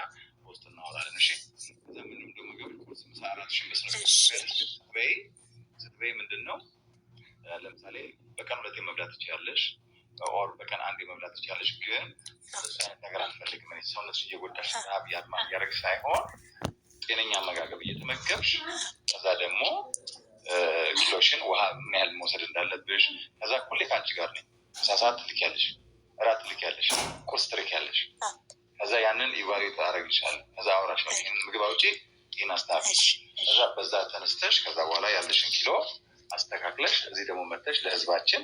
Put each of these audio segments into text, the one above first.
ሁኔታ ውስጥ እናወራለን። እሺ ከዛ ምንም ደግሞ ገብ ቁርስ ምሳ እራትሽን በስነ ስትበይ ምንድን ነው ለምሳሌ በቀን 2 መብላት ትችያለሽ፣ ኦር በቀን 1 መብላት ትችያለሽ። ግን ነገር አልፈልግም እኔ ሰውነትሽ እየጎዳሽ ረሃብ እያደረግሽ ሳይሆን ጤነኛ አመጋገብ እየተመገብሽ ከዛ ደግሞ ኪሎሽን ውሃ ምን ያህል መውሰድ እንዳለብሽ ከዛ ሁሌ ከአንቺ ጋር ነኝ። ምሳ ሰዓት ትልኪያለሽ፣ እራት ትልኪያለሽ፣ ቁርስ ትልኪያለሽ። ከዛ ያንን ኢቫሉዌት አደርግልሻለሁ። ከዛ አውራሻለሁ ይሄን ምግብ አውጪ፣ ይሄን አስተካክለሽ፣ ከዛ በዛ ተነስተሽ ከዛ በኋላ ያለሽን ኪሎ አስተካክለሽ እዚህ ደግሞ መጥተሽ ለህዝባችን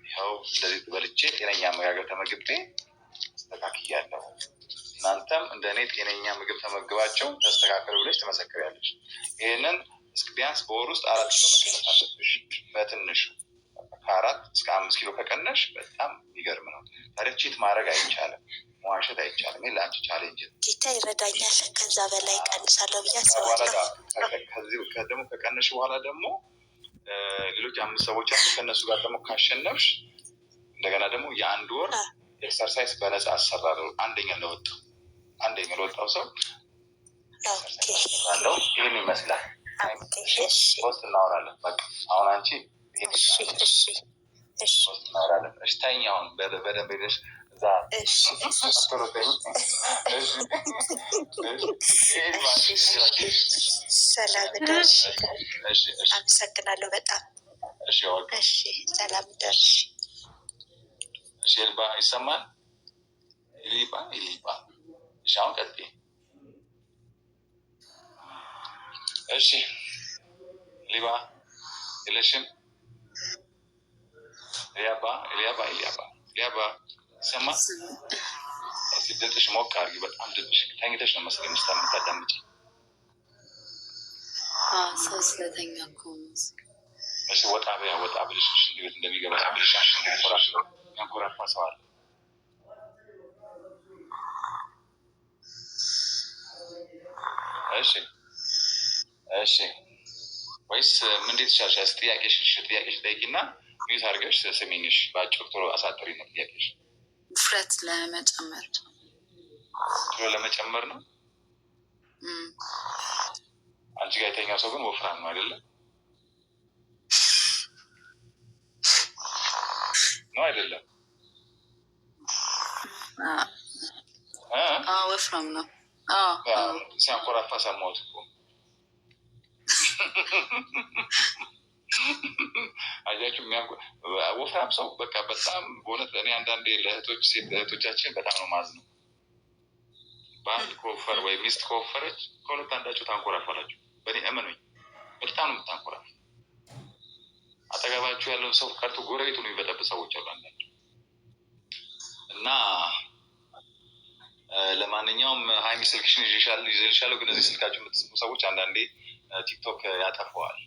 ይኸው እንደዚህ በልቼ ጤነኛ አመጋገብ ተመግቤ አስተካክያለሁ፣ እናንተም እንደኔ ጤነኛ ምግብ ተመግባቸው ተስተካከሉ ብለሽ ትመሰክሪያለሽ። ይሄንን ቢያንስ በወር ውስጥ 4 ኪሎ መቀነስ አለብሽ በትንሹ። ከ4 እስከ 5 ኪሎ ከቀነሽ በጣም ይገርም ነው። ታዲያ ቺት ማድረግ አይቻልም፣ መዋሸት አይቻልም። ይሄ ለአንቺ ቻሌንጅ ነው። ጌታ ይረዳኛል። ከዛ በላይ ቀንሳለሁ ብዬ አስባለሁ። ከዚህ ደግሞ ከቀነሽ በኋላ ደግሞ ሌሎች 5 ሰዎች አሉ። ከእነሱ ጋር ደግሞ ካሸነፍሽ እንደገና ደግሞ የ1 ወር ኤክሰርሳይዝ በነፃ አሰራለሁ። አንደኛ ለወጣው ሰው አለው። ይህን ይመስላል። ሶስት እናወራለን። በቃ አሁን አንቺ እናወራለን። እሺ ተኝ። አሁን በደንብ ሄደሽ እዛ ሰላም ደርሽ። አመሰግናለሁ በጣም። እሺ ሰላም ደርሽ። እሺ ልባ ይሰማል። ይሊባ እሺ አሁን ቀጥይ። እሺ ሊባ የለሽም። ሊያባ ይሰማ። እስኪ ድምፅሽ ሞቅ አድርጊ። በጣም ድምፅሽ ተኝተሽ ነው መሰለኝ የምታዳምጪ። ሰው ስለተኛ እኮ ነው። እሺ ወጣ ብለሽ ሽንት ቤት እንደሚገባ ብለሽ ያንኮራፋ ሰው አለ። እሺ ወይስ ምን? እንዴት ሻልሽ? ጥያቄሽ ጠይቂና ሚዩት አድርገሽ ስሚኝሽ። በአጭሩ ቶሎ አሳጥሪ ነው ጥያቄሽ። ውፍረት ለመጨመር ነው። አንቺ ጋር የተኛው ሰው ግን ወፍራም ነው አይደለም? ነው አይደለም? ወፍራም ነው። ሲያንኮራፋ ሰማሁት እኮ። አያችሁ፣ ወፍራም ሰው በቃ በጣም በእውነት እኔ አንዳንዴ ሴት እህቶቻችን በጣም ነው ማዝነው። ባል ከወፈረ ወይ ሚስት ከወፈረች ከሁለት አንዳችሁ ታንኮራፋላችሁ። በእኔ እመኑኝ፣ በጣም ነው የምታንኮራፍ። አጠገባችሁ ያለው ሰው ቀርቶ ጎረቤቱን የሚበጠብጥ ሰዎች አሉ አንዳንድ። እና ለማንኛውም ሀይሚ ስልክሽን ይዤልሻለሁ፣ ግን እዚህ ስልካችሁ የምትጽፉ ሰዎች አንዳንዴ ቲክቶክ ያጠፈዋል።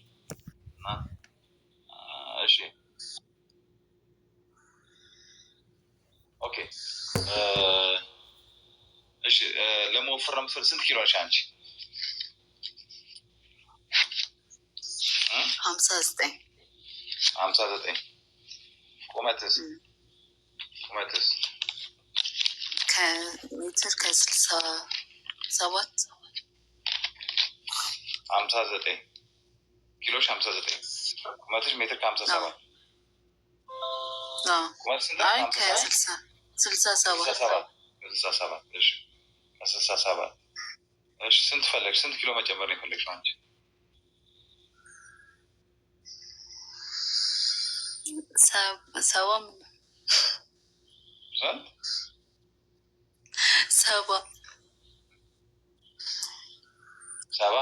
እሺ ኦኬ። እሺ ለመወፈር ነው የምትፈልጊው? ስንት ኪሎ ነሽ አንቺ? 59 ቁመትስ? ከሜትር ከ67 59 ኪሎሽ 59 ቁመትሽ ሜትር ከ57 ቁመት ስንት? 67 እሺ ከ67 እሺ ስንት ፈለግሽ? ስንት ኪሎ መጨመር ነው የፈለግሽው አንቺ? ሰባ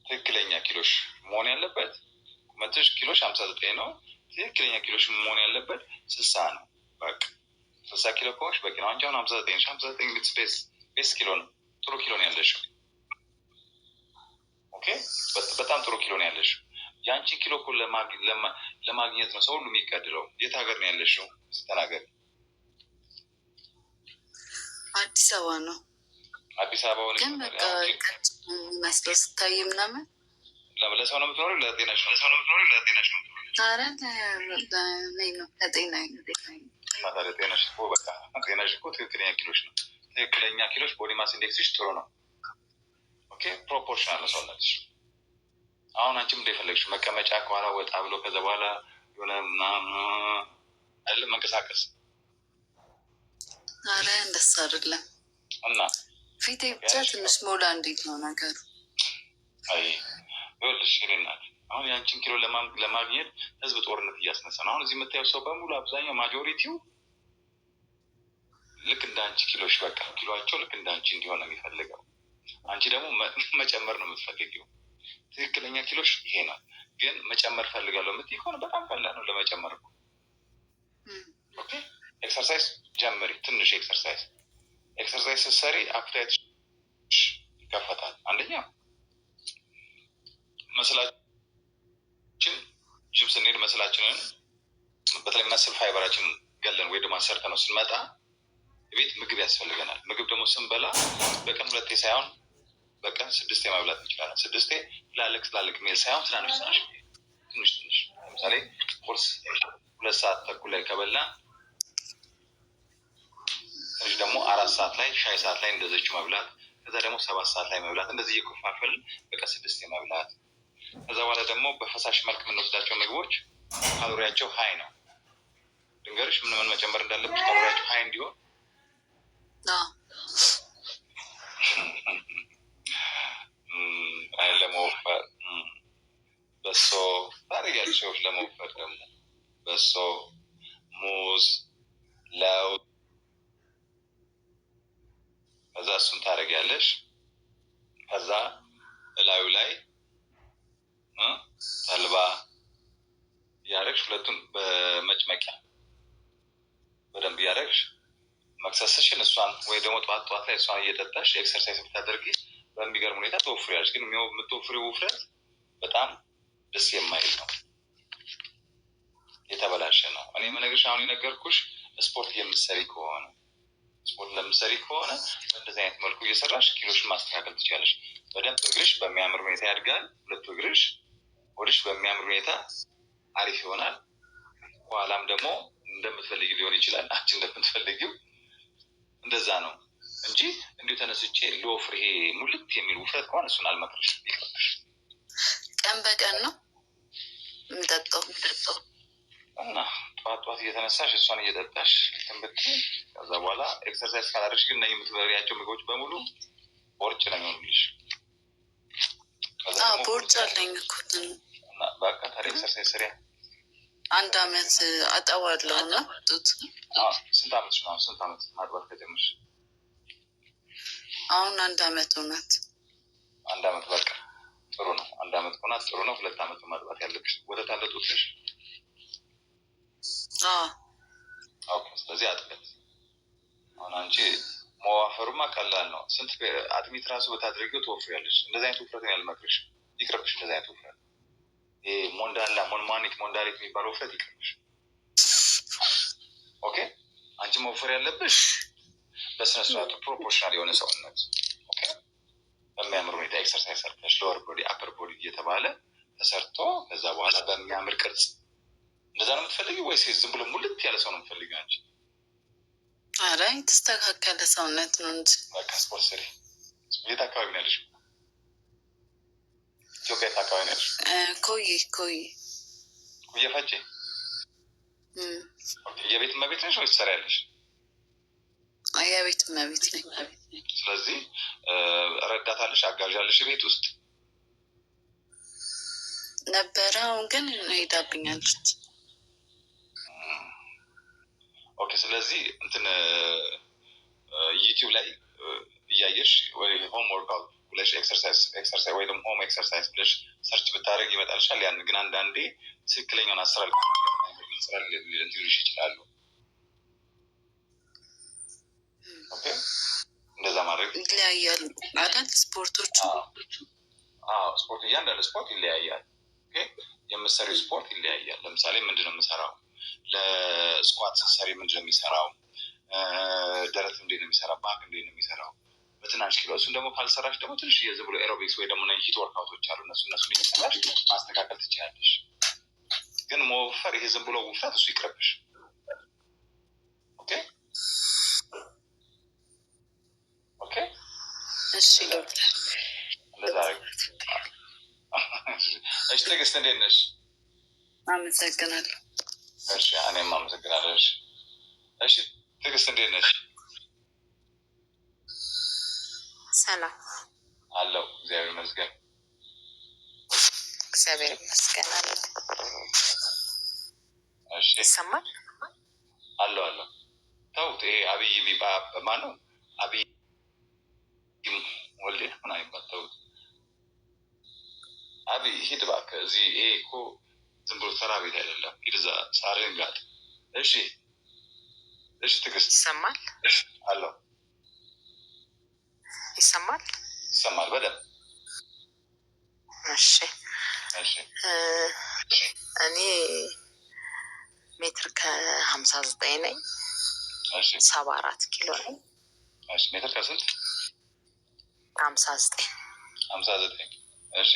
ትክክለኛ ኪሎሽ መሆን ያለበት ቁመትሽ ኪሎሽ 59 ነው። ትክክለኛ ኪሎሽ መሆን ያለበት 60 ነው። በቃ 60 ኪሎ ከሆንሽ በቂ ነው። አንቺ አሁን 59 ቤስ ኪሎ ነው። ጥሩ ኪሎ ነው ያለሽው። ኦኬ በጣም ጥሩ ኪሎ ነው ያለሽው። ያንቺን ኪሎ እኮ ለማግኘት ነው ሰው ሁሉ የሚቀድለው። የት ሀገር ነው ያለሽው? ስተናገር አዲስ አበባ ነው። አዲስ አበባ ሆነ ግን በቃ መስሎ ስታይ ምናምን ለሰው ነው የምትኖሪው? ለጤናሽ ነው? ዛሬ ላይ ነው ለጤና ጤናሽ እኮ በቃ ጤናሽ እኮ ትክክለኛ ኪሎች ነው። ትክክለኛ ኪሎች ቦዲ ማስ ኢንዴክስሽ ጥሩ ነው። ኦኬ ፕሮፖርሽናል ሰውነትሽ። አሁን አንቺም እንደፈለግሽ መቀመጫ ከኋላ ወጣ ብሎ ከዛ በኋላ የሆነ አይደለም መንቀሳቀስ። ኧረ እንደሱ አይደለም እና ፊቴ ብቻ ትንሽ ሞላ። እንዴት ነው ነገሩ? አይ ይኸውልሽ ይልናል። አሁን የአንቺን ኪሎ ለማግኘት ህዝብ ጦርነት እያስነሳ ነው። አሁን እዚህ የምታየው ሰው በሙሉ አብዛኛው ማጆሪቲው ልክ እንደ አንቺ ኪሎሽ በቃ ኪሎቸው ልክ እንደ አንቺ እንዲሆን ነው የሚፈልገው። አንቺ ደግሞ መጨመር ነው የምትፈልጊው። ትክክለኛ ኪሎሽ ይሄ ነው። ግን መጨመር ፈልጋለሁ የምትይ ከሆነ በጣም ቀላል ነው ለመጨመር እኮ። ኦኬ ኤክሰርሳይዝ ጀምሪ። ትንሽ ኤክሰርሳይዝ ስትሰሪ አፕታይት ይከፈታል። አንደኛ መስላችን ጅም ስንሄድ መስላችንን በተለይ መስል ፋይበራችንን ገለን ወይ ደግሞ አሰርተ ነው ስንመጣ ቤት ምግብ ያስፈልገናል። ምግብ ደግሞ ስንበላ በቀን 2 ሳይሆን በቀን 6 መብላት እንችላለን። 6 ትላልቅ ሜል ሳይሆን ትንሽ ለምሳሌ ቁርስ 2 ሰዓት ተኩል ላይ ከበላ ትንሽ ደግሞ 4 ሰዓት ላይ ሻይ ሰዓት ላይ እንደዚችው መብላት፣ ከዛ ደግሞ 7 ሰዓት ላይ መብላት፣ እንደዚህ እየከፋፈልን በቀን 6 መብላት። ከዛ በኋላ ደግሞ በፈሳሽ መልክ የምንወስዳቸው ምግቦች ካሎሪያቸው ሀይ ነው። ድንገርሽ ምን መጨመር እንዳለብሽ ካሎሪያቸው ሀይ እንዲሆን ለመወፈር በሶ ታደርጊያለሽ። ሰዎች ለመወፈር ደግሞ በሶ፣ ሙዝ፣ ለውዝ ከዛ እሱን ታደርጊያለሽ። ከዛ እላዩ ላይ ተልባ እያደረግሽ ሁለቱን በመጭመቂያ በደንብ እያደረግሽ መክሰስሽን እሷን ወይ ደግሞ ጠዋት ላይ እሷን እየጠጣሽ ኤክሰርሳይዝ ብታደርጊ በሚገርም ሁኔታ ትወፍሪያለሽ። ግን የምትወፍሪው ውፍረት በጣም ደስ የማይል ነው፣ የተበላሸ ነው። እኔ የምነግርሽ አሁን የነገርኩሽ ስፖርት የምትሰሪ ከሆነ በእንደዚህ አይነት መልኩ እየሰራሽ ኪሎሽን ማስተካከል ትችላለሽ። በደንብ እግርሽ በሚያምር ሁኔታ ያድጋል። ሁለቱ እግርሽ ሆድሽ በሚያምር ሁኔታ አሪፍ ይሆናል። በኋላም ደግሞ እንደምትፈልጊ ሊሆን ይችላል። አንቺ እንደምትፈልጊው እንደዛ ነው እንጂ እንዲሁ ተነስቼ ልወፍር ይሄ ሙልት የሚል ውፍረት ከሆነ እሱን አልመክርሽ። ይቅርብሽ። ቀን በቀን ነው የምጠጣው እና ጠዋት እየተነሳሽ እሷን እየጠጣሽ ትንብት። ከዛ በኋላ ኤክሰርሳይዝ ካላደረግሽ ግን የምትበሪያቸው ምግቦች በሙሉ ቦርጭ ነው የሚሆኑልሽ። ቦርጭ አለኝ እኮ በቃ ታዲያ ኤክሰርሳይዝ ስሪያ። 1 አመት አጠዋለሁ እና ጡት። ስንት አመት ነው? ስንት አመት ማጥባት ከጀመርሽ? አሁን 1 አመት ሆናት። 1 አመት በቃ ጥሩ ነው። 1 አመት ሆናት ጥሩ ነው። 2 አመት ማጥባት ያለብሽ። ወተት አለ ጡትሽ? ኦኬ። ስለዚህ አጥበት። አሁን አንቺ መዋፈሩማ ቀላል ነው። ስንት አጥሚት ራሱ በታድረጊው ትወፍሪያለሽ። እንደዚህ አይነት ውፍረት ነው ያልመክርሽ። ይቅርብሽ። እንደዚህ አይነት ውፍረት ይሄ ሞንዳሊት የሚባለው ውፍረት ይቅርብሽ። ኦኬ። አንቺ መወፈር ያለብሽ በስነስርዓቱ ፕሮፖርሽናል የሆነ ሰውነት ኦኬ፣ በሚያምር ሁኔታ ኤክሰርሳይዝ ሰርተሽ ሎወር ቦዲ አፐር ቦዲ እየተባለ ተሰርቶ ከዛ በኋላ በሚያምር ቅርጽ። እንደዛ ነው የምትፈልጊው ወይስ ዝም ብሎ ሙልት ያለ ሰው ነው የምትፈልጊው አንቺ? ኧረ የተስተካከለ ሰውነት ነው እንጂ። በቃ ስፖርት ስሪ። የት አካባቢ ነው ያለሽ? ኢትዮጵያ የት አካባቢ ነው ያለሽ? ኮዬ ፈጬ። የቤት እመቤት ነሽ ወይስ ትሰሪያለሽ? የቤት እመቤት ነኝ። ስለዚህ ረዳታለሽ፣ አጋዣለሽ ቤት ውስጥ ነበረ። አሁን ግን ሄዳብኛለች። ኦኬ። ስለዚህ እንትን ዩቲዩብ ላይ እያየሽ ወይ ሆም ወርክአውት ብለሽ ኤክሰርሳይዝ ወይ ደግሞ ሆም ኤክሰርሳይዝ ብለሽ ሰርች ብታደርግ ይመጣልሻል። ያን ግን አንዳንዴ ትክክለኛውን አሰራር ሊልሽ ይችላሉ። ኦኬ። እንደዛ ማድረግ ይለያያሉ አይደል? ስፖርቶቹ ስፖርት እያንዳንዱ ስፖርት ይለያያል። ኦኬ። የምትሰሪው ስፖርት ይለያያል። ለምሳሌ ምንድነው የምሰራው? ለስኳት ስትሰሪ ምንድነው የሚሰራው? ደረት እንዴት ነው የሚሰራው? ባክ እንዴት ነው የሚሰራው? በትናንሽ ኪሎ። እሱን ደግሞ ካልሰራሽ ደግሞ ትንሽ ዝም ብሎ ኤሮቢክስ ወይ ደግሞ ሂት ወርክአውቶች አሉ። እነሱን እየሰራሽ ማስተካከል ትችላለሽ። ግን መወፈር ይሄ ዝም ብሎ ውፍረት እሱ ይቅርብሽ። ኦኬ ኦኬ። እሺ ዶክተር እንደዛ እሺ። ትዕግስት እንዴት ነሽ? አመሰግናለሁ። እሺ እኔም አመሰግናለሁ። እሺ ትዕግስት እንዴት ነሽ? ሰላም አለው። እግዚአብሔር ይመስገን። እግዚአብሔር ይመስገን አለው። እሺ ይሰማል? አለው አለው። ተውት። ይሄ አብይ የሚባል ማን ነው? አብይ ወልዴ ምን አይባል። ተውት። አብይ ሂድ እባክህ። እዚህ ይሄ እኮ ዝም ብሎ ተራ ቤት አይደለም። ሂድ እዛ ሳርን ጋር። እሺ እሺ። ትዕግስት ይሰማል? አለው። ይሰማል? ይሰማል በደንብ። እሺ እሺ። እኔ ሜትር ከ59 ነኝ። እሺ 74 ኪሎ ነኝ። እሺ ሜትር ከስንት? 59 59 እሺ።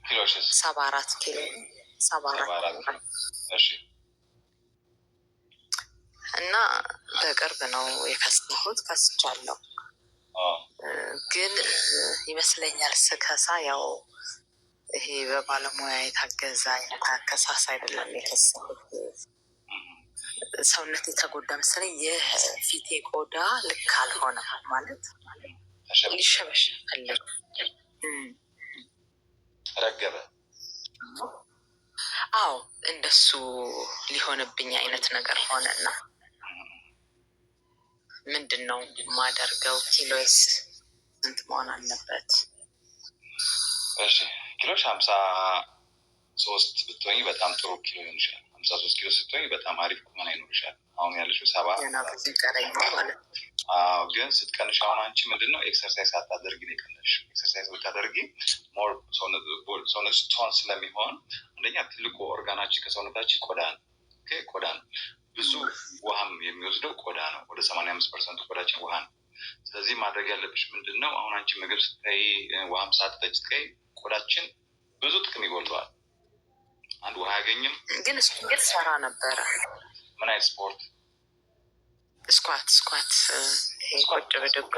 ኪሎሽስ? 74 ኪሎ ነኝ። 74 እሺ። እና በቅርብ ነው የከሳሁት። ከስቻለሁ ግን ይመስለኛል ስከሳ ያው ይሄ በባለሙያ የታገዘ አይነት አከሳስ አይደለም የከሳሁት። ሰውነት የተጎዳ መሰለኝ። የፊቴ ቆዳ ልክ አልሆነም ማለት ሊሸበሸብ ፈለግ ረገበ። አዎ እንደሱ ሊሆንብኝ አይነት ነገር ሆነና ምንድን ነው የማደርገው? ኪሎስ ስንት መሆን አለበት? እሺ ኪሎሽ 53 ብትሆኝ በጣም ጥሩ ኪሎ ይሆንሻል። 53 ኪሎ ስትሆኝ በጣም አሪፍ ቁመና ይኖርሻል። አሁን ያለሽው 70 ቀረኝ ማለት ነው። ግን ስትቀንሽ አሁን አንቺ ምንድን ነው ኤክሰርሳይዝ አታደርጊ ነው የቀነሽ። ኤክሰርሳይዝ ብታደርጊ ሞር ሰውነት ቶን ስለሚሆን፣ አንደኛ ትልቁ ኦርጋናችን ከሰውነታችን ቆዳ ነው። ቆዳ ነው ብዙ ውሃም የሚወስደው ቆዳ ነው። ወደ 85% ቆዳችን ውሃ ነው። ስለዚህ ማድረግ ያለብሽ ምንድን ነው? አሁን አንቺ ምግብ ስትይ ውሃም ሳትጠጪ ስትይ ቆዳችን ብዙ ጥቅም ይጎለዋል። አንድ ውሃ አያገኝም። ግን ስፖርት ሰራ ነበረ። ምን አይነት ስፖርት? ስኳት ቁጭ ብድግ።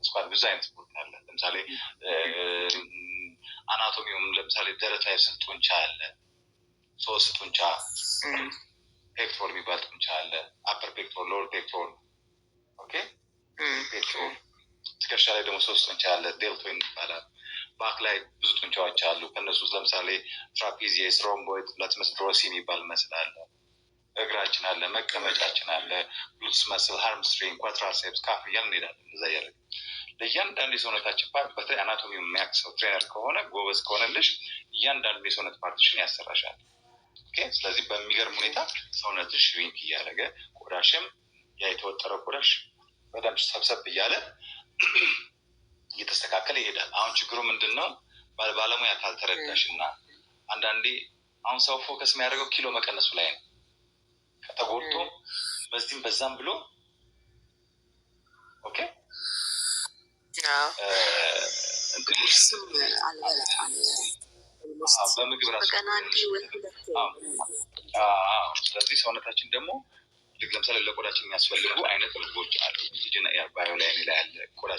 ስኳት ብዙ አይነት ስፖርት አለ። ለምሳሌ አናቶሚውም ለምሳሌ ደረት ላይ ስንት ጡንቻ አለ? 3 ጡንቻ። ፔክቶር የሚባል ጡንቻ አለ። አፐር ፔክቶር፣ ሎወር ፔክቶር። ኦኬ ፔክቶር። ትከሻ ላይ ደግሞ 3 ጡንቻ አለ። ዴልቶይድ ይባላል። ባክ ላይ ብዙ ጡንቻዎች አሉ። ከእነሱ ውስጥ ለምሳሌ ትራፒዚየስ፣ ሮምቦይድ፣ ላቲመስ ዶርሲ የሚባል መስል አለ። እግራችን አለ፣ መቀመጫችን አለ፣ ግሉትስ መስል፣ ሃርምስትሪንግ፣ ኳድራሴፕስ፣ ካፍ እያልን እንሄዳለን። እዛ እያለ ለእያንዳንዱ የሰውነታችን ፓርት በተለይ አናቶሚ የሚያውቅ ሰው ትሬነር ከሆነ ጎበዝ ከሆነልሽ እያንዳንዱ የሰውነት ፓርቲሽን ያሰራሻል። ስለዚህ በሚገርም ሁኔታ ሰውነትሽ ሽሪንክ እያደረገ ቆዳሽም ያ የተወጠረው ቆዳሽ በደንብ ሰብሰብ እያለ እየተስተካከለ ይሄዳል። አሁን ችግሩ ምንድን ነው? ባለሙያ ካልተረዳሽ እና አንዳንዴ አሁን ሰው ፎከስ የሚያደርገው ኪሎ መቀነሱ ላይ ነው። ከተጎድቶ በዚህም በዛም ብሎ ኦኬ በምግብ ራሱ። ስለዚህ ሰውነታችን ደግሞ ለምሳሌ ለቆዳችን የሚያስፈልጉ አይነት ምግቦች አሉ። ባዮ ላይ ያለ ቆዳ